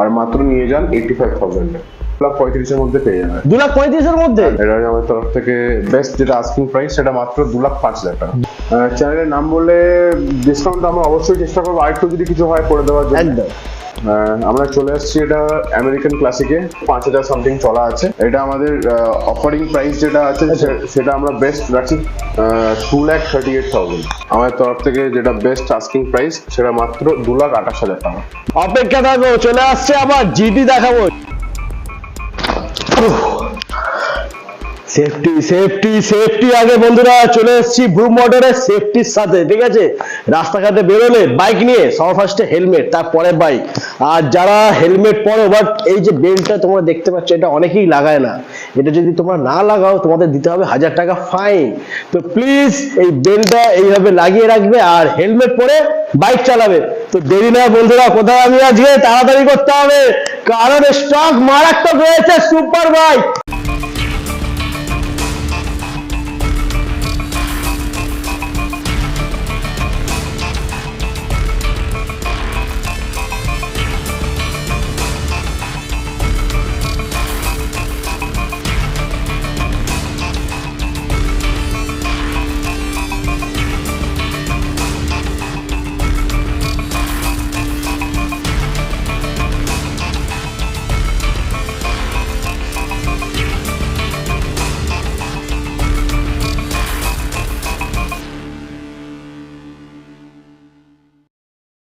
আর মাত্র নিয়ে যান 85,000 2,35,000 এর মধ্যে পেয়ে যাবেন। 2,35,000 এর মধ্যে? এটা আমার তরফ থেকে বেস্ট যেটা আস্কিং প্রাইস সেটা মাত্র 2,05,000 টাকা। চ্যানেলের নাম বলে ডিসকাউন্ট আমরা অবশ্যই চেষ্টা করবো, আর একটু যদি কিছু হয় করে দেওয়ার জন্য। একদম। আমরা চলে আসছি এটা আমেরিকান ক্লাসিকে, 5,000 সামথিং চলা আছে। এটা আমাদের অফারিং প্রাইস যেটা আছে সেটা আমরা বেস্ট রাখছি 2,38,000। আমাদের তরফ থেকে যেটা বেস্ট আস্কিং প্রাইস সেটা মাত্র 2,28,000 টাকা। অপেক্ষা থাকো, চলে আসছে আবার জিটি দেখাবো। সেফটি সেফটি সেফটি আগে বন্ধুরা চলে এসেছি ব্রুম মোটরের সেফটির সাথে, ঠিক আছে? রাস্তাঘাটে বেরোলে বাইক নিয়ে সবার ফার্স্টে হেলমেট, তারপরে বাইক। আর যারা হেলমেট পরো বাট এই যে বেল্টটা তোমরা দেখতে পাচ্ছ এটা অনেকেই লাগায় না, এটা যদি তোমরা না লাগাও তোমাদের দিতে হবে 1,000 টাকা ফাইন। তো প্লিজ এই বেল্টটা এইভাবে লাগিয়ে রাখবে আর হেলমেট পরে বাইক চালাবে। তো দেরি না বন্ধুরা, কোথায় আমি আজকে তাড়াতাড়ি করতে হবে কারণ স্টক মারাত্মক রয়েছে সুপার বাইক।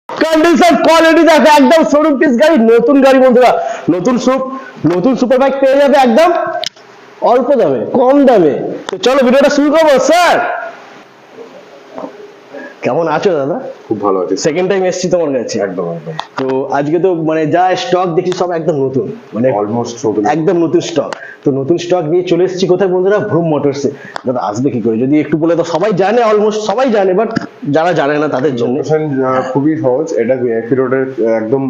কন্ডিশন কোয়ালিটি দেখো, একদম শোরুম পিস গাড়ি, নতুন গাড়ি বন্ধুরা। নতুন সুপার বাইক পেয়ে যাবে একদম অল্প দামে, কম দামে। তো চলো ভিডিওটা শুরু করবো। স্যার কেমন আছো দাদা? খুব ভালো আছে। সেকেন্ড টাইম এসেছি তোমার কাছে। একদম একদম। তো আজকে তো মানে যা স্টক দেখি সব একদম নতুন, মানে অলমোস্ট নতুন, একদম নতুন স্টক। তো নতুন স্টক নিয়ে চলে এসেছি কোথায় বন্ধুরা? ব্রুম মোটরসে। দাদা আসবে কি করে যদি একটু বলে? তো সবাই জানে, অলমোস্ট সবাই জানে, বাট যারা জানে না তাদের জন্য। খুবই সহজ। এটা ভিআইপি রোডের একদম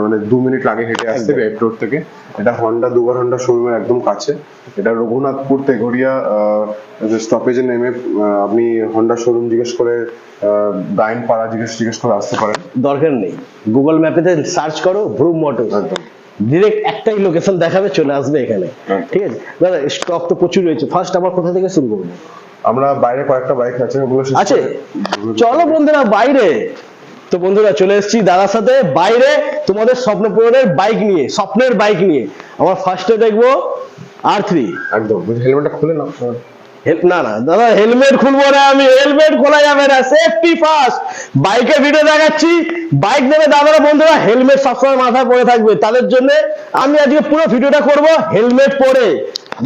মানে 2 মিনিট লাগে হেঁটে আসতে ভিআইপি রোড থেকে। এটা হন্ডা দুবার হন্ডা শোরুমের একদম কাছে। এটা রঘুনাথপুর তেঘরিয়া স্টপেজে নেমে আপনি হন্ডা শোরুম জিজ্ঞেস করে গাইন পাড়া জিজ্ঞেস করে আসতে পারেন। দরকার নেই, গুগল ম্যাপেতে সার্চ করো ব্রুম মোটরস, একদম ডিরেক্ট একটাই লোকেশন দেখাবে, চলে আসবে এখানে। ঠিক আছে দাদা, স্টক তো প্রচুর রয়েছে। ফার্স্ট আমার কোথা থেকে শুরু করবো? আমরা বাইরে কয়েকটা বাইক আছে ওগুলো আছে, চলো বন্ধুরা বাইরে। তো বন্ধুরা চলে এসেছি দাদার সাথে বাইরে তোমাদের স্বপ্ন পূরণের বাইক নিয়ে, স্বপ্নের বাইক নিয়ে। আমার ফার্স্টে দেখবো R3। একদম। হেলমেটটা খুলে নাও। না না দাদা, হেলমেট খুলবো না আমি, হেলমেট খোলা যাবে না, সেফটি ফার্স্ট। বাইকের ভিডিও দেখাচ্ছি, বাইক নেবে দাদারা বন্ধুরা হেলমেট সবসময় মাথায় পরে থাকবে, তাদের জন্য আমি আজকে পুরো ভিডিওটা করব হেলমেট পরে।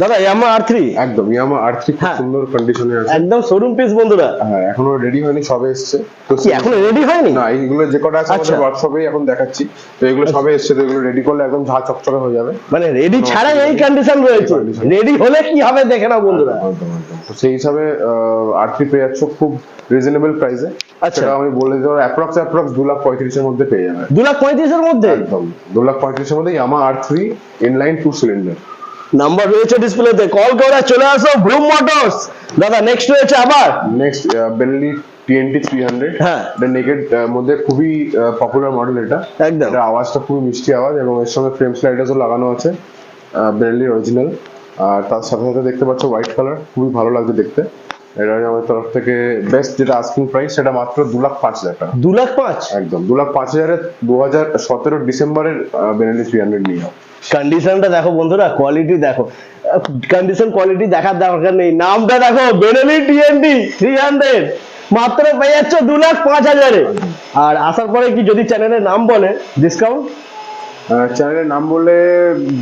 দাদা ইয়ামা R3, একদম ইয়ামা R3 খুব সুন্দর কন্ডিশনে আছে, একদম শোরুম পিস বন্ধুরা। হ্যাঁ এখনো রেডি হয়নি, সবে এসেছে। তো কি এখনো রেডি হয়নি? না, এইগুলো যে কটা আছে আমাদের ওয়ার্কশপেই এখন দেখাচ্ছি। তো এগুলো সবে এসেছে, তো এগুলো রেডি করলে একদম ঝাঁ চকচকে হয়ে যাবে। মানে রেডি ছাড়া এই কন্ডিশন রয়েছে, রেডি হলে কি হবে দেখে নাও বন্ধুরা। তো সেই হিসাবে R3 পেয়ে যাচ্ছ খুব রিজনেবল প্রাইসে। আচ্ছা, আমি বলে দিতে পারবো অ্যাপ্রক্স 2,35,000 এর মধ্যে পেয়ে যাবে। 2,35,000 এর মধ্যে? একদম 2,35,000 এর মধ্যে ইয়ামা R3 ইনলাইন 2 সিলিন্ডার। নাম্বার রয়েছে ডিসপ্লেতে, কল করে চলে আসো ব্রুম মোটরস। দাদা নেক্সট রয়েছে আবার নেক্সট বেনলি TNT 300। হ্যাঁ, এটা নেকেড মধ্যে খুবই পপুলার মডেল। এটা একদম এটা আওয়াজটা খুবই মিষ্টি আওয়াজ, এবং এর সঙ্গে ফ্রেম স্লাইডারও লাগানো আছে বেনলি অরিজিনাল। আর তার সাথে সাথে দেখতে পাচ্ছ হোয়াইট কালার, খুবই ভালো লাগছে দেখতে। এটা আমার তরফ থেকে বেস্ট যেটা আস্কিং প্রাইস সেটা মাত্র 2,05,000 টাকা। 2,05,000? একদম 2,05,000 এর 2017 ডিসেম্বরের বেনলি 300 নিয়ে যাও। কন্ডিশনটা দেখো বন্ধুরা, কোয়ালিটি দেখো, কন্ডিশন কোয়ালিটি দেখার দরকার নেই। নামটা দেখো, বেনেলি TNT 300, মাত্র পেয়ে যাচ্ছ 2,05,000 এ। আর আসার পরে কি যদি চ্যানেলের নাম বলে ডিসকাউন্ট? চ্যানেলের নাম বলে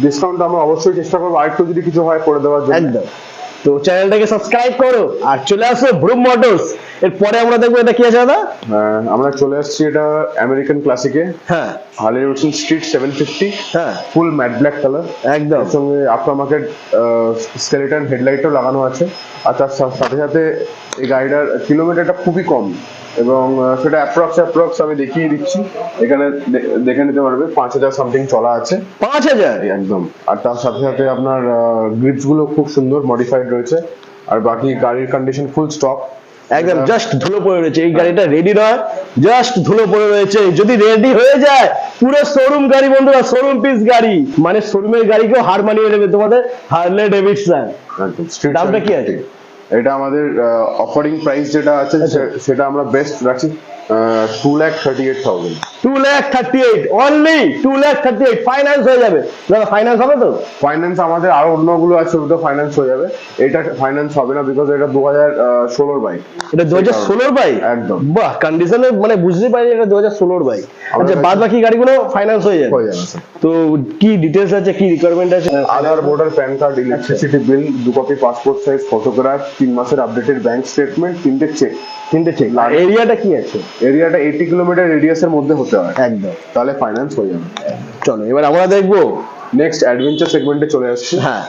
ডিসকাউন্ট আমরা অবশ্যই চেষ্টা করবো, আর একটু যদি কিছু হয় করে দেওয়ার জন্য। একদম। তো চ্যানেলটাকে সাবস্ক্রাইব করো আর চলে আসো ব্রুম মোটরস। এরপরে আমরা দেখবো এটা কি আছে দাদা? আমরা চলে আসছি এটা আমেরিকান ক্লাসিকে। হ্যাঁ, হার্লে ডেভিডসন স্ট্রিট 750। হ্যাঁ, ফুল ম্যাট ব্ল্যাক কালার, একদম। এর সঙ্গে আফটার মার্কেট স্কেলেটন হেডলাইটও লাগানো আছে। আর তার সাথে সাথে এই গাড়িটার কিলোমিটারটা খুবই কম, এবং সেটা অ্যাপ্রক্স আমি দেখিয়ে দিচ্ছি, এখানে দেখে নিতে পারবে। 5,000 সামথিং চলা আছে। 5,000? একদম। আর তার সাথে সাথে আপনার গ্রিপস গুলো খুব সুন্দর মডিফাইড রয়েছে। আর বাকি গাড়ির কন্ডিশন ফুল স্টক, একদম জাস্ট ধুলো পড়ে রয়েছে, এই গাড়িটা রেডি নয়, জাস্ট ধুলো পড়ে রয়েছে। যদি রেডি হয়ে যায় পুরো শোরুম গাড়ি বন্ধুরা, শোরুম পিস গাড়ি, মানে শোরুমের গাড়িকেও হার মানিয়ে নেবে তোমাদের হার্লে ডেভিডসন। একদম স্ট্রিট দামটা কি আছে? এটা আমাদের অফারিং প্রাইস যেটা আছে সেটা আমরা বেস্ট রাখছি 2,38,000। 2,38,000 অনলি, 2,38,000 ফাইন্যান্স হয়ে যাবে দাদা? ফাইন্যান্স হবে তো? ফাইন্যান্স আমাদের আরো অন্যগুলো আছে, ওটা ফাইন্যান্স হয়ে যাবে, এটা ফাইন্যান্স হবে না বিকজ এটা 2016 বাইক। এটা 2016 বাইক? একদম। বাহ, কন্ডিশনে মানে বুঝতে পারি এটা 2016 বাইক। আচ্ছা, বাদ বাকি গাড়িগুলো ফাইন্যান্স হয়ে যাবে? হয়ে যাবে স্যার। তো কি ডিটেইলস আছে, কি রিকোয়ারমেন্ট আছে? Aadhaar, voter, pan card, electricity bill, 2 copy passport size photograph, 3 মাসের আপডেটেড ব্যাংক স্টেটমেন্ট, 3টে চেক। এরিয়াটা কি আছে? এরিয়াটা 80 কিলোমিটার রেডিয়াসের মধ্যে হতে হয় একদম, তাহলে ফাইন্যান্স হয়ে যাবে। চলো এবার আমরা দেখবো নেক্সট অ্যাডভেঞ্চার সেগমেন্টে চলে আসছি। হ্যাঁ।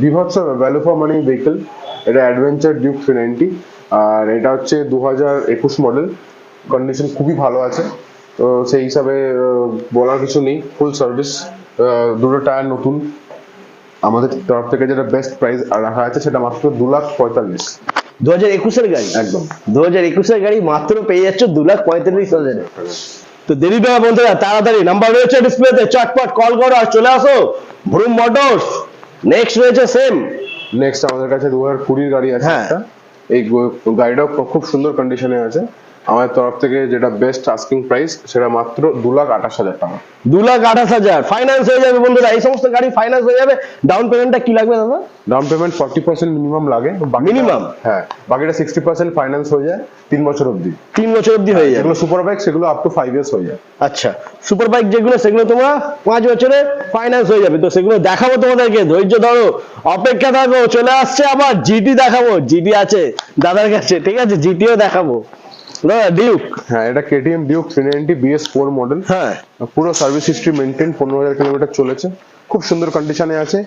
বিভৎস ভ্যালু ফর মানি ভেহিকল, এটা অ্যাডভেঞ্চার ডিউক 390, আর এটা হচ্ছে 2021 মডেল। কন্ডিশন খুবই ভালো আছে, তো সেই হিসাবে বলার কিছু নেই। ফুল সার্ভিস, দুটো টায়ার নতুন। আমাদের তরফ থেকে যেটা বেস্ট প্রাইস রাখা আছে সেটা মাত্র 2,45,000। 2021 গাড়ি? একদম 2021 গাড়ি মাত্র পেয়ে যাচ্ছ 2,45,000। তো দেরি নয় বন্ধুরা, তাড়াতাড়ি নাম্বার রয়েছে ডিসপ্লেতে, চটপট কল করো আর চলে আসো ভ্রুম মোটরস। নেক্সট রয়েছে সেম। নেক্সট আমাদের কাছে 2020 গাড়ি আছে হ্যাঁ। একটা। এই গাড়িটাও খুব সুন্দর কন্ডিশনে আছে। আমাদের তরফ থেকে যেটা বেস্ট আস্কিং প্রাইস সেটা মাত্র 2,28,000 টাকা। 2,28,000 ফাইন্যান্স হয়ে যাবে বন্ধুরা, এই সমস্ত গাড়ি ফাইন্যান্স হয়ে যাবে। ডাউন পেমেন্টটা কি লাগবে দাদা? ডাউন পেমেন্ট 40% মিনিমাম লাগে। Minimum? হ্যাঁ, বাকিটা 60% ফাইন্যান্স হয়ে যায় 3 বছর অবধি। 3 বছর অবধি হয়ে যাবে। যেগুলো সুপার বাইক সেগুলো আপ টু 5 ইয়ার্স হয়ে যায়। আচ্ছা, সুপার বাইক যেগুলো সেগুলো তোমরা 5 বছরে ফাইন্যান্স হয়ে যাবে। তো সেগুলো দেখাবো তোমাদেরকে, ধৈর্য ধরো, অপেক্ষা থাকো। চলে আসছে আবার জিটি দেখাবো, জিটি আছে দাদার কাছে, ঠিক আছে, জিটিও দেখাবো। দাদা ডিউক। হ্যাঁ, এটা কেটিএম ডিউক 390 BS4 মডেল। হ্যাঁ, পুরো সার্ভিস হিস্ট্রি মেইনটেইন, 15,000 কিলোমিটার চলেছে, খুব সুন্দর কন্ডিশনে আছে।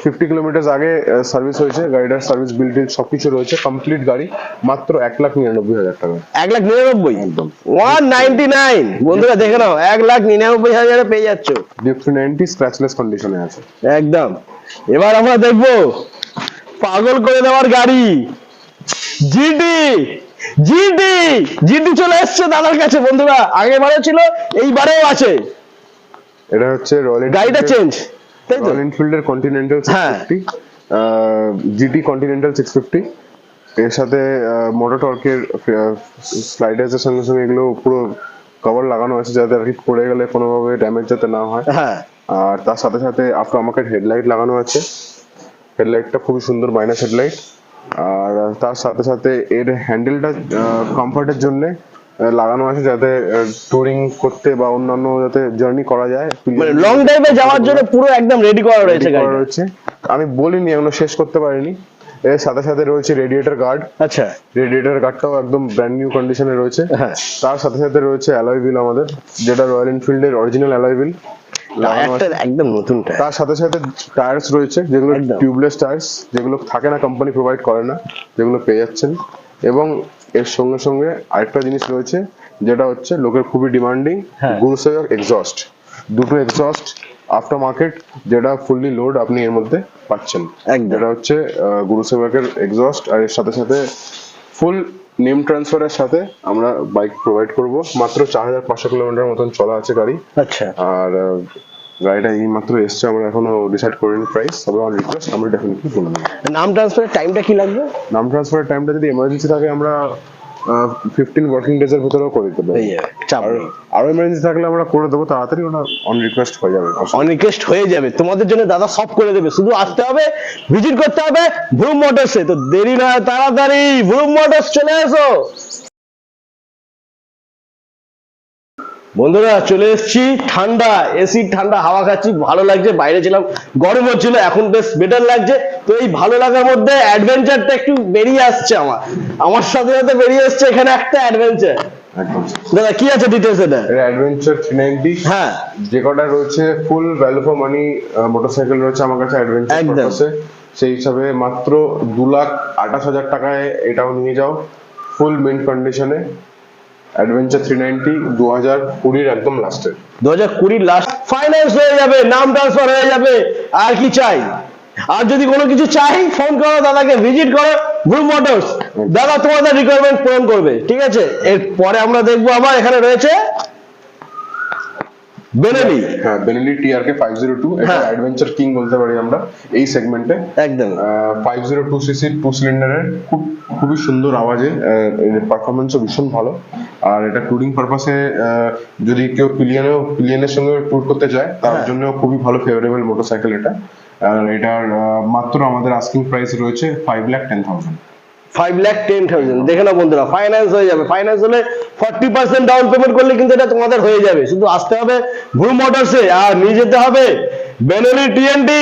50 কিলোমিটার আগে সার্ভিস হয়েছে, গাড়িটার সার্ভিস বিল টিল সবকিছু রয়েছে। কমপ্লিট গাড়ি মাত্র 1,99,000 টাকা। 1,99,000 একদম 199 বন্ধুরা, দেখে নাও 1,99,000 পেয়ে যাচ্ছ। ডিউক 390 স্ক্র্যাচলেস কন্ডিশনে আছে একদম। এবার আমরা দেখবো পাগল করে দেওয়ার গাড়ি, জিটি। জিটি জিটি চলে এসছে দাদার কাছে বন্ধুরা, আগেবারেও ছিল, এইবারেও আছে। এটা হচ্ছে গাড়িটা চেঞ্জ, তাই তো? রয়্যাল এনফিল্ডের কন্টিনেন্টাল হ্যাঁ। 650, জিটি কন্টিনেন্টাল 650। এর সাথে মোটর টর্কের স্লাইডার্সের সঙ্গে সঙ্গে এগুলো পুরো কভার লাগানো আছে যাতে আর কি পড়ে গেলে কোনোভাবে ড্যামেজ যাতে না হয়। হ্যাঁ, আর তার সাথে সাথে আফটার মার্কেট হেডলাইট লাগানো আছে। হেডলাইটটা খুবই সুন্দর, মাইনাস হেডলাইট। আর তার সাথে সাথে এর হ্যান্ডেলটা কমফর্টের জন্য লাগানো আছে যাতে টুরিং করতে বা অন্যান্য যাতে জার্নি করা যায়, মানে লং ড্রাইভে যাওয়ার জন্য পুরো একদম রেডি করা রয়েছে করা গাড়িটা। রয়েছে। আমি বলিনি, এখনো শেষ করতে পারিনি। এর সাথে সাথে রয়েছে রেডিয়েটর গার্ড। আচ্ছা, রেডিয়েটর গার্ডটাও একদম ব্র্যান্ড নিউ কন্ডিশনে রয়েছে। হ্যাঁ। তার সাথে সাথে রয়েছে অ্যালয় হুইল আমাদের, যেটা রয়্যাল এনফিল্ডের অরিজিনাল অ্যালয় হুইল লাগানো আছে। টায়ারটা একদম নতুন টায়ার। তার সাথে সাথে টায়ার্স রয়েছে যেগুলো একদম। টিউবলেস টায়ার্স, যেগুলো থাকে না, কোম্পানি প্রোভাইড করে না, যেগুলো পেয়ে যাচ্ছেন। এবং এর সঙ্গে সঙ্গে আরেকটা জিনিস রয়েছে যেটা হচ্ছে লোকের খুবই ডিমান্ডিং, হ্যাঁ। গুরুসেবক এক্সস্ট। দুটো এক্সস্ট আফটার মার্কেট, যেটা ফুললি লোড আপনি এর মধ্যে পাচ্ছেন। একদম। যেটা হচ্ছে গুরুসেবকের এক্সস্ট, আর এর সাথে সাথে ফুল নেম ট্রান্সফারের সাথে আমরা বাইক প্রোভাইড করব। মাত্র 4,500 কিলোমিটার মতন চলা আছে গাড়ি। আচ্ছা, আর গাড়িটা এই মাত্র এসছে, আমরা এখনো ডিসাইড করিনি প্রাইস, তবে অন রিকোয়েস্ট আমরা ডেফিনেটলি বলে দেবো। নাম ট্রান্সফারের টাইমটা কি লাগবে? নাম ট্রান্সফারের টাইমটা যদি এমার্জেন্সি থাকে আমরা 15 ওয়ার্কিং ডেজ এর ভিতরেও করে দিতে পারি। হয়ে যাবে, চাপ আর নেই। আরো এমার্জেন্সি থাকলে আমরা করে দেবো তাড়াতাড়ি, ওটা অন রিকোয়েস্ট হয়ে যাবে। অন রিকোয়েস্ট হয়ে যাবে, তোমাদের জন্য দাদা সব করে দেবে, শুধু আসতে হবে, ভিজিট করতে হবে ভ্রুম মোটরসে। তো দেরি নয়, তাড়াতাড়ি ভ্রুম মোটরস চলে এসো। বন্ধুরা চলে এসেছি, ঠান্ডা এসি ঠান্ডা হাওয়া খাচ্ছি, ভালো লাগছে। বাইরে ছিলাম গরম হচ্ছিল, এখন বেশ বেটার লাগছে। তো এই ভালো লাগার মধ্যে অ্যাডভেঞ্চারটা একটু বেরিয়ে আসছে, আমার সাথে সাথে বেরিয়ে আসছে এখানে একটা অ্যাডভেঞ্চার। একদম। দাদা কি আছে ডিটেলস এটা? এর অ্যাডভেঞ্চার 390, হ্যাঁ, যে কটা রয়েছে ফুল ভ্যালু ফর মানি মোটরসাইকেল রয়েছে আমার কাছে অ্যাডভেঞ্চার একদম। পারপাসে। সেই হিসাবে মাত্র 2,28,000 টাকায় এটাও নিয়ে যাও, ফুল মিন্ট কন্ডিশনে। অ্যাডভেঞ্চার 390 2020 একদম লাস্টের, 2020 লাস্ট, ফাইন্যান্স হয়ে যাবে, নাম ট্রান্সফার হয়ে যাবে, আর কি চাই? আর যদি কোনো কিছু চাই ফোন করো দাদাকে, ভিজিট করো ব্রুম মোটরস, দাদা তোমাদের রিকোয়ারমেন্ট পূরণ করবে, ঠিক আছে। এরপরে আমরা দেখবো আবার এখানে রয়েছে বেনেলি। হ্যাঁ, বেনেলি টিআরকে 502, এটা হ্যাঁ। অ্যাডভেঞ্চার কিং বলতে পারি আমরা এই সেগমেন্টে। একদম 502 সিসি 2 সিলিন্ডারের খুবই সুন্দর আওয়াজে, পারফরমেন্সও ভীষণ ভালো। আর এটা টুরিং পারপাসে যদি কেউ পিলিয়নের সঙ্গে ট্যুর করতে চায় তার হ্যাঁ। জন্য খুবই ভালো ফেভারেবল মোটরসাইকেল এটা। আর এটার মাত্র আমাদের আস্কিং প্রাইস রয়েছে 5,10,000। 5,10,000 দেখে নাও বন্ধুরা, ফাইন্যান্স হয়ে যাবে। ফাইন্যান্স হলে 40% ডাউন পেমেন্ট করলে কিন্তু এটা তোমাদের হয়ে যাবে। শুধু আসতে হবে ব্রুম মোটরসে আর নিয়ে যেতে হবে Benelli TNT.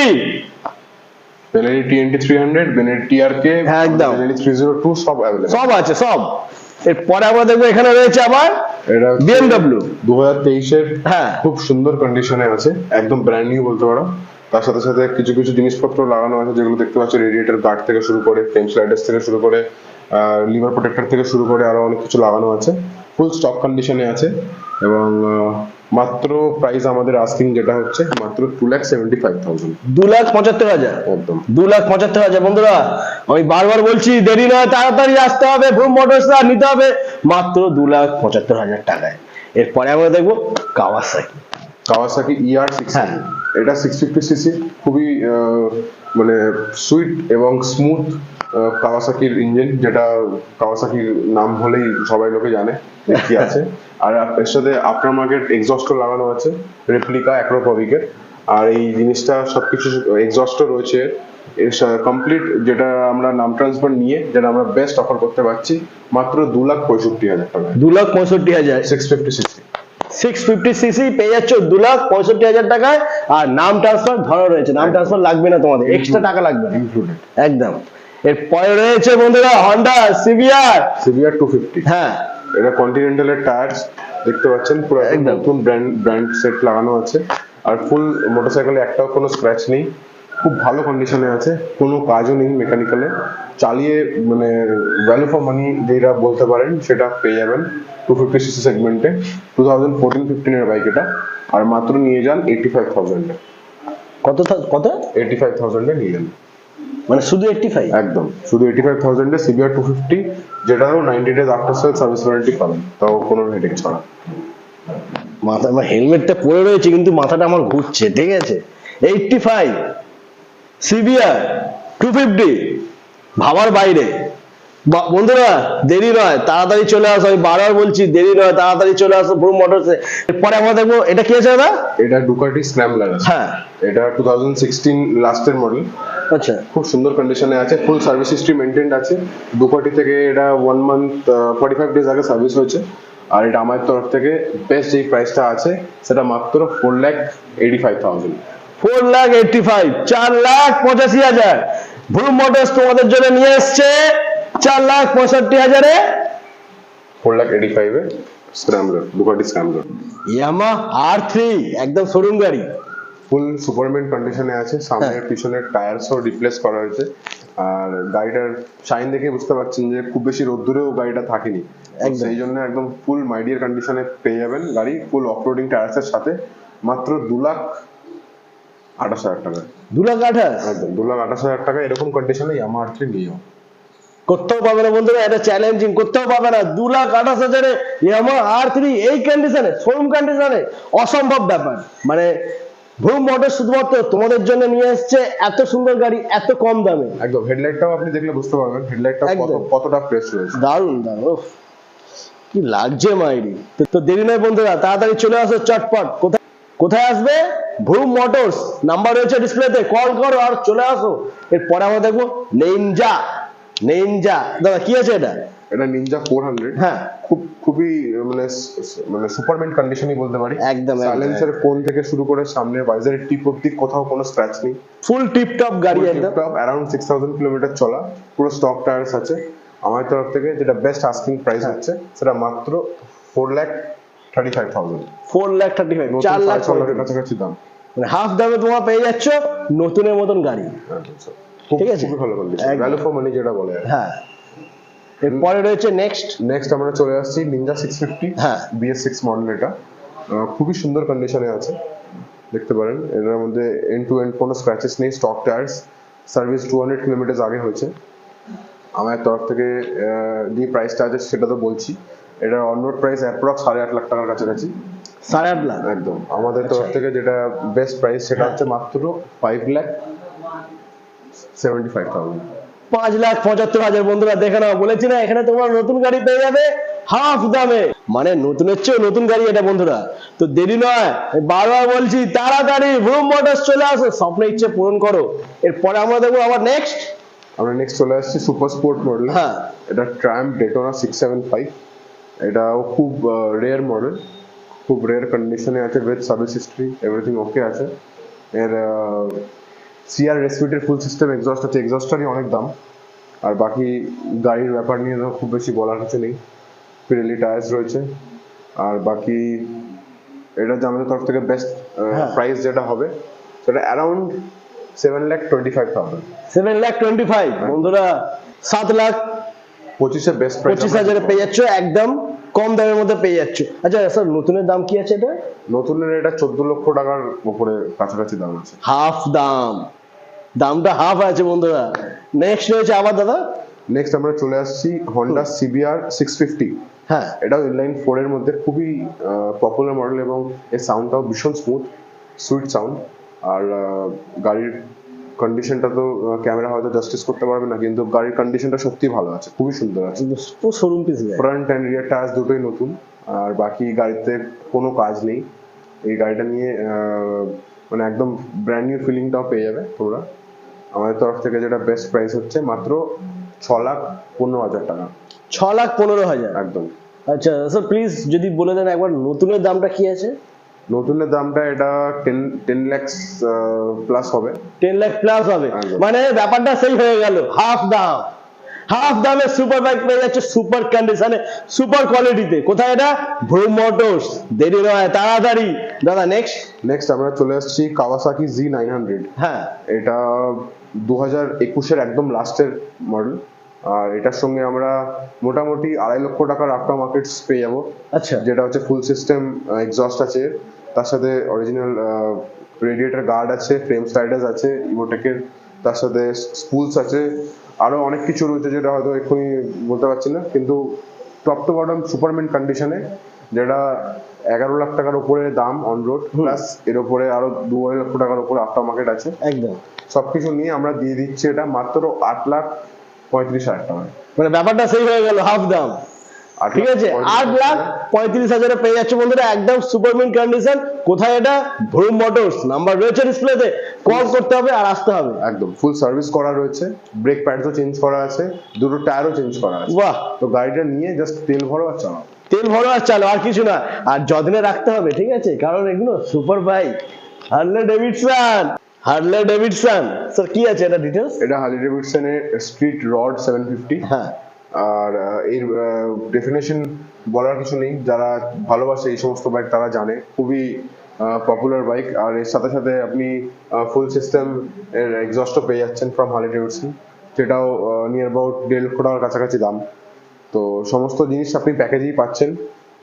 Benelli TNT 300, Benelli TRK, হ্যাঁ, একদম। বেনেলি 302 সব অ্যাভেলেবল। সব আছে সব। এরপরে আমরা দেখবো এখানে রয়েছে আবার এটা BMW 2023 এর, হ্যাঁ। খুব সুন্দর কন্ডিশনে আছে, একদম ব্র্যান্ড নিউ বলতে পারো। তার সাথে সাথে কিছু কিছু জিনিসপত্র লাগানো আছে যেগুলো দেখতে পাচ্ছ, রেডিয়েটর গার্ড থেকে শুরু করে, ফ্রেম স্লাইডার্স থেকে শুরু করে, লিভার প্রোটেক্টর থেকে শুরু করে আরো অনেক কিছু লাগানো আছে। ফুল স্টক কন্ডিশনে আছে। এবং মাত্র প্রাইস আমাদের আস্কিং যেটা হচ্ছে মাত্র 2,75,000। 2,75,000 একদম 2,75,000 বন্ধুরা, আমি বারবার বলছি দেরি নয়, তাড়াতাড়ি আসতে হবে ব্রুম মোটরস, নিতে হবে মাত্র 2,75,000 টাকায়। এরপরে আমরা দেখবো কাওয়াসাকি। কাওয়াসাকি ER6, হ্যাঁ। এটা 650 সিসি, খুবই মানে সুইট এবং স্মুথ কাওয়াসাকির ইঞ্জিন, যেটা কাওয়াসাকির নাম হলেই সবাই লোকে জানে কি আছে। আর এর সাথে আফটার মার্কেট এক্সস্টও লাগানো আছে, রেপ্লিকা অ্যাক্রোপভিকের। আর এই জিনিসটা সবকিছু এক্সস্টও রয়েছে এর কমপ্লিট, যেটা আমরা নাম ট্রান্সফার নিয়ে যেটা আমরা বেস্ট অফার করতে পারছি মাত্র 2,65,000 টাকা। 2,65,000 650 সিসি 650 সিসি পেয়ে যাচ্ছ 2,65,000 টাকায়। আর নাম ট্রান্সফার ধরা রয়েছে, নাম ট্রান্সফার লাগবে না তোমাদের, এক্সট্রা টাকা লাগবে না ইনক্লুডেড। একদম। এরপরে রয়েছে বন্ধুরা হন্ডা সিবিআর। সিভিআর 250, হ্যাঁ এটা কন্টিনেন্টালের টায়ার্স দেখতে পাচ্ছেন, পুরো একদম একদম। নতুন ব্র্যান্ড সেট লাগানো আছে। আর ফুল মোটরসাইকেলে একটাও কোনো স্ক্র্যাচ নেই, খুব ভালো কন্ডিশনে আছে, কোনো কাজও নেই মেকানিক্যালে। চালিয়ে মানে ভ্যালু ফর মানি যেটা বলতে পারেন সেটা পেয়ে যাবেন 250 সিসি সেগমেন্টে। 2014-15 এর বাইক এটা। আর মাত্র নিয়ে যান 85,000 এ। কত কত 85,000 এ নিয়ে যান, মানে শুধু 85? একদম শুধু 85,000 এ সিভিআর 250, যেটারও 90 days after sale service warranty পাবেন, তাও কোনো হেডেক ছাড়া। মাথা আমার হেলমেটটা পরে রয়েছে কিন্তু মাথাটা আমার ঘুরছে, ঠিক আছে। 85 সিবিআর 250 ভাবার বাইরে। বন্ধুরা দেরি নয়, তাড়াতাড়ি চলে আসো, আমি বারবার বলছি দেরি নয়, তাড়াতাড়ি চলে আসো ব্রুম মোটরসে। এরপরে আমরা দেখবো এটা কি আছে দাদা? এটা ডুকাটি স্ক্র্যাম্বলার আছে। হ্যাঁ এটা 2016 লাস্টের মডেল, আচ্ছা খুব সুন্দর কন্ডিশনে আছে, ফুল সার্ভিস হিস্ট্রি মেনটেন্ড আছে। ডুকাটি থেকে এটা 1 মান্থ 45 ডেজ আগে সার্ভিস হয়েছে। আর এটা আমার তরফ থেকে বেস্ট যেই প্রাইসটা আছে সেটা মাত্র 4,85,000। 4,85,000 4,85,000 ব্রুম মোটরস তোমাদের জন্য নিয়ে এসছে 4,65,000 এ 4,85,000 এ স্ক্র্যাম্বলার, ডুকাটি স্ক্র্যাম্বলার। ইয়ামা R3 একদম শোরুম গাড়ি। ফুল সুপারমেন্ট কন্ডিশনে আছে, সামনের পিছনের টায়ারসও রিপ্লেস করা হয়েছে। আর গাড়িটার শাইন দেখে বুঝতে পারছেন যে খুব বেশি রোদ্দুরেও গাড়িটা থাকেনি, সেই জন্য একদম ফুল মাইডিয়ার কন্ডিশনে পেয়ে যাবেন গাড়ি, ফুল অফরোডিং টায়ার্সের সাথে মাত্র 2,28,000 টাকা। 2,28,000 একদম 2,28,000 টাকা এরকম কন্ডিশনে ইয়ামাহা R3 নিয়ে যাও। কোথাও পাবে না বন্ধুরা, এটা চ্যালেঞ্জিং, কোথাও পাবে না। 2,28,000 এ ইয়ামাহা R3 এই কন্ডিশনে, শোরুম কন্ডিশনে, অসম্ভব ব্যাপার। মানে ব্রুম মোটর শুধুমাত্র তোমাদের জন্য নিয়ে এসেছে এত সুন্দর গাড়ি এত কম দামে। একদম হেডলাইটটাও আপনি দেখলে বুঝতে পারবেন হেডলাইটটা একদম। কতটা ফ্রেশ রয়েছে। দারুণ দারুণ, উফ, কি লাগছে মাইরি। তো দেরি নয় বন্ধুরা, তাড়াতাড়ি চলে আসো চটপট। কোথায় আসবে? ব্রুম মোটরস, নাম্বার রয়েছে ডিসপ্লেতে, কল করো আর চলে আসো। এরপরে আমরা দেখবো নিনজা। দাদা কি আছে এটা? এটা নিনজা 400, হ্যাঁ খুবই মানে সুপারমেন্ট কন্ডিশনই বলতে পারি। একদম, একদম। সাইলেন্সার কোন থেকে শুরু করে সামনে ভাইজারের টিপ অবধি কোথাও কোনো স্ক্র্যাচ নেই, ফুল টিপ টপ গাড়ি একদম। অ্যারাউন্ড 6,000 কিলোমিটার চলা, পুরো স্টক টায়ার্স আছে। আমার তরফ থেকে যেটা বেস্ট আস্কিং প্রাইস হচ্ছে সেটা মাত্র 4,35,000। 4,35,000 4,00,000 কাছাকাছি দাম, মানে হাফ দামে তোমরা পেয়ে যাচ্ছ নতুনের মতন গাড়ি। ঠিক আছে, খুবই ভালো কন্ডিশন, একদম। ভ্যালু ফর মানি যেটা বলে। হ্যাঁ এরপরে রয়েছে নেক্সট আমরা চলে আসছি নিনজা 650, হ্যাঁ BS6 মডেল। এটা খুবই সুন্দর কন্ডিশনে আছে, দেখতে পারেন। এর মধ্যে এন্ড টু এন্ড কোনো স্ক্র্যাচেস নেই, স্টক টায়ার্স, সার্ভিস 200 কিলোমিটার আগে হয়েছে। আমার তরফ থেকে যে প্রাইসটা আছে সেটা তো বলছি, এটার on road price approx 8.5 lakh টাকার কাছাকাছি। 8.5 লাখ একদম আমাদের তরফ থেকে যেটা বেস্ট প্রাইস সেটা হচ্ছে মাত্র 5,75,000। 5,75,000 বন্ধুরা দেখে নাও, বলেছি না এখানে তোমরা নতুন গাড়ি পেয়ে যাবে হাফ দামে, মানে নতুনের চেয়েও নতুন গাড়ি এটা বন্ধুরা। তো দেরি নয়, বারবার বলছি তাড়াতাড়ি ব্রুম মোটরস চলে আসো, স্বপ্নের ইচ্ছে পূরণ করো। এরপরে আমরা দেখবো আবার নেক্সট, আমরা নেক্সট চলে আসছি সুপার স্পোর্ট মডেল। হ্যাঁ এটা ট্রাম্প ডেটোনা 675। এটাও খুব রেয়ার মডেল, খুব রেয়ার কন্ডিশনে আছে, with service history everything okay আছে। এর সিআর রেসপিটের ফুল সিস্টেম এক্সস্ট আছে, এক্সস্টারই অনেক দাম। আর বাকি গাড়ির ব্যাপার নিয়ে তো খুব বেশি বলার কিছু নেই, পিরেলি টায়ার্স রয়েছে। আর বাকি এটা যে আমাদের তরফ থেকে বেস্ট প্রাইস যেটা হবে সেটা অ্যারাউন্ড 7,25,000। 7,25,000 বন্ধুরা, 7,25,000 25 বেস্ট প্রাইস 25,000 পেয়ে যাচ্ছ, একদম কম দামের মধ্যে পেয়ে যাচ্ছ। আচ্ছা স্যার নতুনের দাম কি আছে এটা? নতুনের এটা 14 লক্ষ টাকার উপরে কাছাকাছি দাম আছে। হাফ দাম, দামটা হাফ আছে বন্ধুরা। নেক্সট রয়েছে আবার দাদা, নেক্সট আমরা চলে আসছি হন্ডা সিবিআর 650। হ্যাঁ এটাও ইনলাইন 4 এর মধ্যে খুবই পপুলার মডেল এবং এর সাউন্ডটাও ভীষণ স্মুথ, সুইট সাউন্ড। আর গাড়ির কন্ডিশনটা তো ক্যামেরা হয়তো জাস্টিস করতে পারবে না, কিন্তু গাড়ির কন্ডিশনটা সত্যি ভালো আছে, খুবই সুন্দর আছে। Showroom piece front and rear tyres দুটোই নতুন। আর বাকি গাড়িতে কোনো কাজ নেই। এই গাড়িটা নিয়ে মানে একদম ব্র্যান্ড নিউ ফিলিংটাও পেয়ে যাবে তোমরা। আমাদের তরফ থেকে যেটা বেস্ট প্রাইস হচ্ছে মাত্র 6,15,000 টাকা। 6,15,000 একদম। আচ্ছা স্যার প্লিজ যদি বলে দেন একবার নতুনের দামটা কি আছে? নতুনের দামটা এটা 10 লাখ প্লাস হবে। 10 লাখ প্লাস হবে, একদম। মানে ব্যাপারটা সেই হয়ে গেল, হাফ দাম। হাফ দামে সুপার বাইক পেয়ে যাচ্ছে, সুপার কন্ডিশনে, সুপার কোয়ালিটিতে। কোথায় এটা? ব্রুম মোটরস। দেরি নয়, তাড়াতাড়ি দাদা নেক্সট আমরা চলে আসছি কাওয়াসাকি Z900। হ্যাঁ এটা 2021-এর একদম লাস্টের মডেল। আর এটার সঙ্গে আমরা মোটামুটি 2.5 লক্ষ টাকার আফটার মার্কেট পেয়ে যাবো। আচ্ছা যেটা হচ্ছে ফুল সিস্টেম এক্সস্ট আছে, তার সাথে অরিজিনাল রেডিয়েটর গার্ড আছে, ফ্রেম স্লাইডার্স আছে ইমোটেকের, তার সাথে স্পুলস আছে, আরো অনেক কিছু রয়েছে যেটা হয়তো এক্ষুনি বলতে পারছি না। কিন্তু টপ টু বটম সুপারম্যান কন্ডিশনে, যেটা 11 লাখ টাকার উপরে দাম অন রোড, প্লাস এর উপরে আরো 2.5 লক্ষ টাকার উপরে আফটার মার্কেট আছে। একদম, সবকিছু নিয়ে আমরা দিয়ে দিচ্ছি এটা মাত্র 8,35,000 টাকা। মানে ব্যাপারটা সেই হয়ে গেল, হাফ দাম। ঠিক আছে, 8,35,000 পেয়ে যাচ্ছে বন্ধুরা, একদম সুপারম্যান কন্ডিশন। কোথায় এটা? ব্রুম মোটরস। নাম্বার রয়েছে ডিসপ্লেতে, কল করতে হবে আর আসতে হবে। একদম ফুল সার্ভিস করা রয়েছে, ব্রেক প্যাডসও চেঞ্জ করা আছে, দুটো টায়ারও চেঞ্জ করা আছে। বাহ, তো গাড়িটা নিয়ে জাস্ট তেল ভরো আর চালাও। তেল ভরো আর চালো, আর কিছু না। আর যত্নে রাখতে হবে, ঠিক আছে, কারণ এগুলো super bike. Harley Davidson, Harley Davidson sir কি আছে এটা ডিটেলস? এটা হার্লি ডেভিডসনের স্ট্রিট রড 750। হ্যাঁ আর এর ডেফিনেশন বলার কিছু নেই, যারা ভালোবাসে এই সমস্ত বাইক তারা জানে, খুবই পপুলার বাইক। আর এর সাথে সাথে আপনি ফুল সিস্টেম এর এক্সস্টও পেয়ে যাচ্ছেন ফ্রম হার্লি ডেভিডসন, যেটাও নিয়ার অ্যাবাউট 1.5 লক্ষ টাকার কাছাকাছি দাম। তো সমস্ত জিনিস আপনি প্যাকেজেই পাচ্ছেন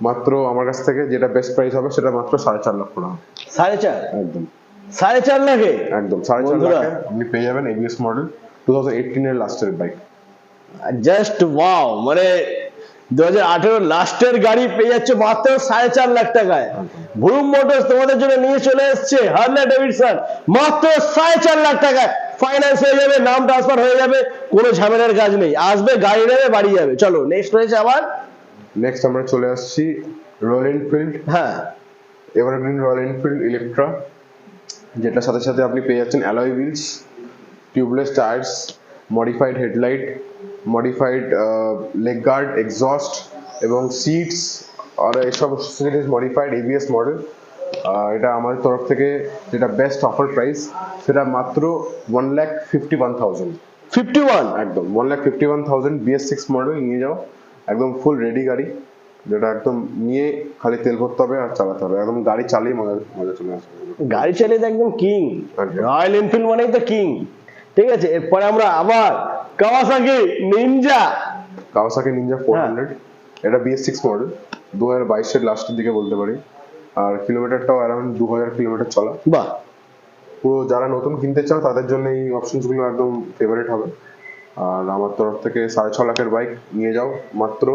মাত্র আমার কাছ থেকে। যেটা বেস্ট প্রাইস হবে সেটা মাত্র 4.5 লক্ষ টাকা। 4.5? একদম 4.5 লাখে একদম 4.5 বন্ধুরা। লাখে আপনি পেয়ে যাবেন এবিএস মডেল 2018 এর লাস্টের বাইক। জাস্ট ওয়াও, মানে 2018 লাস্টের গাড়ি পেয়ে যাচ্ছে মাত্র 4.5 লাখ টাকায়। ব্রুম মোটরস তোমাদের জন্য নিয়ে চলে এসেছে হার্লে ডেভিডসন মাত্র 4.5 লাখ টাকায়। ফাইন্যান্স হয়ে যাবে, নাম ট্রান্সফার হয়ে যাবে, কোনো ঝামেলার কাজ নেই। আসবে, গাড়ি নেবে, বাড়ি যাবে। চলো নেক্সট রয়েছে আবার। নেক্সট আমরা চলে আসছি রয়্যাল এনফিল্ড। হ্যাঁ এভারগ্রিন রয়্যাল এনফিল্ড ইলেকট্রা, যেটার সাথে সাথে আপনি পেয়ে যাচ্ছেন alloy wheels, tubeless tyres, modified headlight, modified leg guard, exhaust এবং সিটস, আর এসব জিনিস মডিফাইড এবিএস মডেল। এটা আমাদের তরফ থেকে যেটা বেস্ট অফার প্রাইস সেটা মাত্র 1,51,000। 51? একদম 1,51,000 BS6 মডেল নিয়ে যাও, একদম ফুল রেডি গাড়ি, যেটা একদম নিয়ে খালি তেল ভরতে হবে আর চালাতে হবে, একদম গাড়ি চালিয়ে মজা মজা চলে আসবে। গাড়ি চালিয়ে তো একদম কিং। একদম। রয়্যাল এনফিল্ড মানেই তো কিং। ঠিক আছে, এরপরে আমরা আবার কাওয়াসাকি নিনজা। Kawasaki Ninja 400। এটা BS6 মডেল, 2022 এর লাস্টের দিকে বলতে পারি। আর কিলোমিটারটাও অ্যারাউন্ড 2,000 কিলোমিটার চলা। বাহ, পুরো যারা নতুন কিনতে চাও তাদের জন্য এই অপশনস গুলো একদম ফেভারিট হবে। আর আমার তরফ থেকে 6.5 লাখের বাইক নিয়ে যাও মাত্র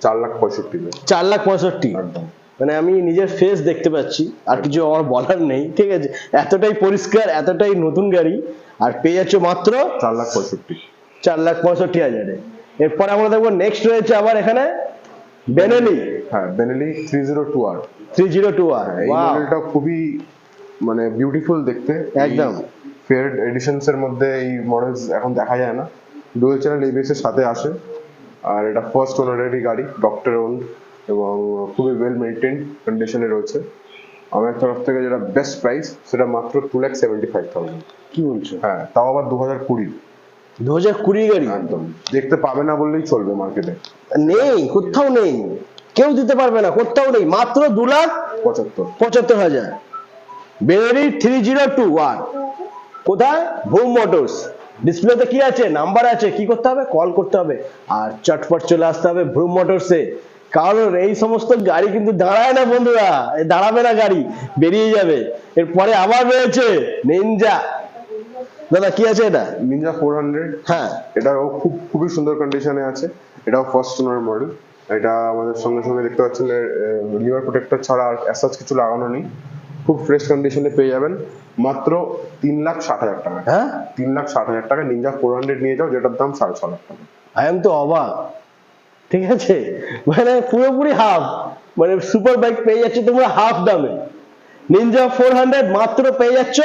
4,65,000। 4,65,000 একদম মানে আমি নিজের ফেস দেখতে পাচ্ছি, আর কিছু আমার বলার নেই, ঠিক আছে? এতটাই পরিষ্কার, এতটাই নতুন গাড়ি, আর পেয়ে যাচ্ছ মাত্র 4,65,000। 4,65,000-এ। এরপরে আমরা দেখবো নেক্সট রয়েছে আবার এখানে বেনেলি। হ্যাঁ, বেনেলি 302R। 302R, এই ওয়াও, মডেলটা খুবই মানে বিউটিফুল দেখতে, একদম। ফেয়ার এডিশনস এর মধ্যে এই মডেলস এখন দেখা যায় না। ডুয়াল চ্যানেল এবিএস এর সাথে আসে, আর এটা ফার্স্ট ওনারেরই গাড়ি, ডক্টর ওন, এবং খুবই ওয়েল মেইনটেইন কন্ডিশনে রয়েছে। আমার তরফ থেকে যেটা বেস্ট প্রাইস সেটা মাত্র 2,75,000। কি বলছো? হ্যাঁ, তাও আবার 2020। 2020 গাড়ি? একদম দেখতে পাবে না বললেই চলবে মার্কেটে। নেই, কোথাও নেই, কেউ দিতে পারবে না, কোথাও নেই, মাত্র 2,75,000। বেনেলি 302R, কোথায়? ভুম মোটরস। ডিসপ্লেতে কি আছে? নাম্বার আছে। কি করতে হবে? কল করতে হবে, আর চটপট চলে আসতে হবে ভ্রুম মোটরসে। কারণ এই সমস্ত গাড়ি কিন্তু দাঁড়ায় না বন্ধুরা, দাঁড়াবে না গাড়ি, বেরিয়ে যাবে। এরপরে আবার রয়েছে নিনজা। দাদা কি আছে এটা? নিনজা 400। হ্যাঁ, এটাও খুবই সুন্দর কন্ডিশনে আছে। এটাও ফার্স্ট ওনার মডেল। এটা আমাদের সঙ্গে সঙ্গে দেখতে পাচ্ছেন লিভার প্রোটেক্টর ছাড়া আর অ্যাসাচ কিছু লাগানো নেই। খুব ফ্রেশ কন্ডিশনে পেয়ে যাবেন মাত্র 3,60,000 টাকা। হ্যাঁ, 3,60,000 টাকা নিনজা 400 নিয়ে যাও, যেটার দাম 6.5 লাখ টাকা। আই এম তো অবাক, ঠিক আছে? মানে পুরোপুরি হাফ, মানে সুপার বাইক পেয়ে যাচ্ছে তোমরা হাফ দামে। নিনজা 400 মাত্র পেয়ে যাচ্ছ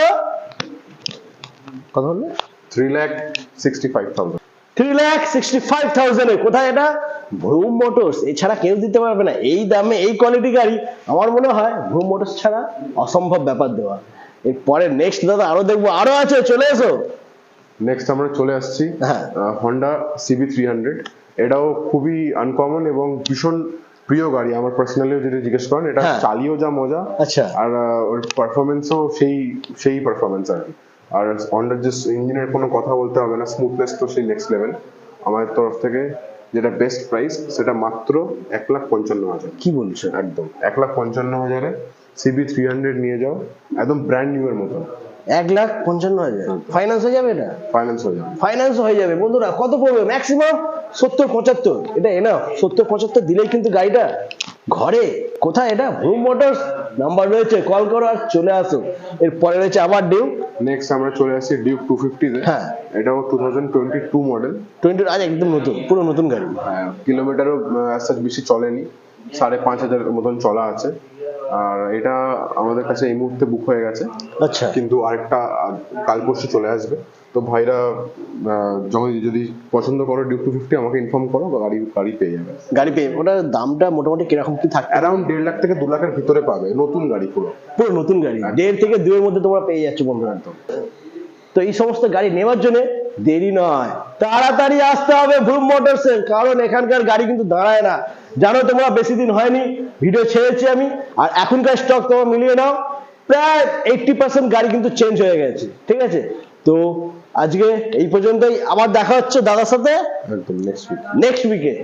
কত হলো? 3,65,000। 3,65,000-এ। কোথায় এটা? Vroom motors. এছাড়া কেউ দিতে পারবে না এই দামে এই কোয়ালিটি গাড়ি। আমার মনে হয় ভ্রুম মোটরস ছাড়া অসম্ভব ব্যাপার দেওয়া। এরপরে নেক্সট দাদা আরো দেখবো, আরো আছে, চলে এসো। নেক্সট আমরা চলে আসছি হ্যাঁ, হন্ডা সিবি 300। এটাও খুবই আনকমন এবং ভীষণ প্রিয় গাড়ি আমার পার্সোনালিও, যদি জিজ্ঞেস করেন। এটা হ্যাঁ। চালিয়েও যা মজা, আচ্ছা, আর ওর পারফরমেন্সও সেই পারফরমেন্স আর কি। আর হন্ডার যে ইঞ্জিনের কোনো কথা বলতে হবে না, স্মুথনেস তো সেই নেক্সট লেভেল। আমার তরফ থেকে যেটা বেস্ট প্রাইস সেটা মাত্র 1,55,000। কি বলছো? একদম 1,55,000-এ সিবি 300 নিয়ে যাও, একদম ব্র্যান্ড নিউ এর মতো। 1,55,000 ফাইন্যান্স হয়ে যাবে? এটা ফাইন্যান্স হয়ে যাবে। ফাইন্যান্স হয়ে যাবে বন্ধুরা। কত পড়বে? ম্যাক্সিমাম 70-75। এটা এনাফ। 70-75 দিলেই কিন্তু গাড়িটা ঘরে। কোথায় এটা? Vroom motors. নাম্বার রয়েছে, কল করো আর চলে আসো। এরপরে রয়েছে আবার ডিউ। নেক্সট আমরা চলে আসছি ডিউক 250-তে। হ্যাঁ, এটাও 2022 মডেল। 20 আজ একদম নতুন, পুরো নতুন গাড়ি। হ্যাঁ, কিলোমিটারও বেশি চলেনি, 5,500 মতন চলা আছে। আর এটা আমাদের কাছে এই মুহূর্তে বুক হয়ে গেছে, আচ্ছা, কিন্তু আরেকটা কাল পরশু চলে আসবে। তো ভাইরা যদি পছন্দ করো ডিউক 250, আমাকে ইনফর্ম করো, গাড়ি পেয়ে যাবে। গাড়ি পেয়ে ওটার দামটা মোটামুটি কিরকম কি থাকে? অ্যারাউন্ড 1.5 লাখ থেকে 2 লাখের ভিতরে পাবে, নতুন গাড়ি পুরো। পুরো নতুন গাড়ি 1.5 থেকে 2 এর মধ্যে তোমরা পেয়ে যাচ্ছ বন্ধুরা। একদম। তো এই সমস্ত গাড়ি নেওয়ার জন্য দেরি নয়, তাড়াতাড়ি আসতে হবে ভ্রুম মোটরসে, কারণ এখানকার গাড়ি কিন্তু দাঁড়ায় না। জানো তোমরা, বেশি দিন হয়নি ভিডিও ছেড়েছি আমি, আর এখনকার স্টক তোমরা মিলিয়ে নাও, প্রায় 80% গাড়ি কিন্তু চেঞ্জ হয়ে গেছে, ঠিক আছে? তো আজকে এই পর্যন্তই, আবার দেখা হচ্ছে দাদার সাথে একদম নেক্সট উইক। নেক্সট উইকে।